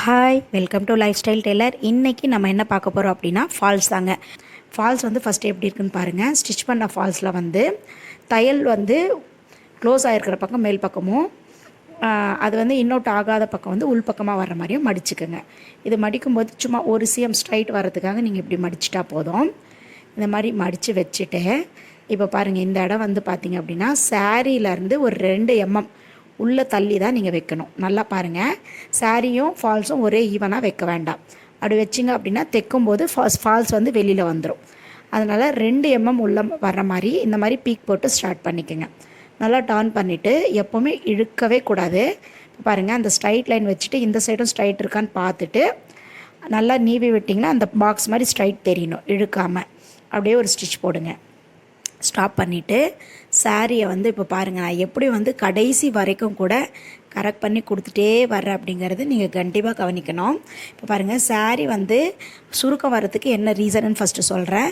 Hi, welcome to lifestyle tailor. இன்றைக்கி நம்ம என்ன பார்க்க போகிறோம் அப்படின்னா ஃபால்ஸ் தாங்க. ஃபால்ஸ் வந்து ஃபஸ்ட்டு எப்படி இருக்குன்னு பாருங்கள். ஸ்டிச் பண்ண ஃபால்ஸில் வந்து தையல் வந்து க்ளோஸ் ஆகிருக்கிற பக்கம் மேல் பக்கமும், அது வந்து இன்னொட்டு ஆகாத பக்கம் வந்து உள் பக்கமாக வர்ற மாதிரியும் மடிச்சுக்குங்க. இது மடிக்கும்போது சும்மா ஒரு சிஎம் ஸ்ட்ரைட் வரதுக்காக நீங்கள் இப்படி மடிச்சிட்டா போதும். இந்த மாதிரி மடித்து வச்சுட்டு இப்போ பாருங்கள், இந்த இடம் வந்து பார்த்திங்க அப்படின்னா சாரீலேருந்து ஒரு 2 mm உள்ளே தள்ளி தான் நீங்கள் வைக்கணும். நல்லா பாருங்கள், சாரியும் ஃபால்ஸும் ஒரே ஈவனாக வைக்க வேண்டாம். அப்படி வச்சிங்க அப்படின்னா தைக்கும்போது ஃபால்ஸ் வந்து வெளியில் வந்துடும். அதனால் 2 mm உள்ள வர்ற மாதிரி இந்த மாதிரி பீக் போட்டு ஸ்டார்ட் பண்ணிக்கோங்க. நல்லா டர்ன் பண்ணிவிட்டு எப்போவுமே இழுக்கவே கூடாது. பாருங்கள், அந்த ஸ்ட்ரைட் லைன் வச்சுட்டு இந்த சைடும் ஸ்ட்ரைட் இருக்கான்னு பார்த்துட்டு நல்லா நீவி விட்டிங்கன்னா அந்த பாக்ஸ் மாதிரி ஸ்ட்ரைட் தெரியணும், இழுக்காமல். அப்படியே ஒரு ஸ்டிச் போடுங்க. ஸ்டாப் பண்ணிவிட்டு சாரியை வந்து இப்போ பாருங்கள், நான் எப்படி வந்து கடைசி வரைக்கும் கூட கரெக்ட் பண்ணி கொடுத்துட்டே வர்றேன் அப்படிங்கிறது நீங்கள் கண்டிப்பாக கவனிக்கணும். இப்போ பாருங்கள், சாரி வந்து சுருக்கம் வர்றதுக்கு என்ன ரீசன்னு ஃபஸ்ட்டு சொல்கிறேன்.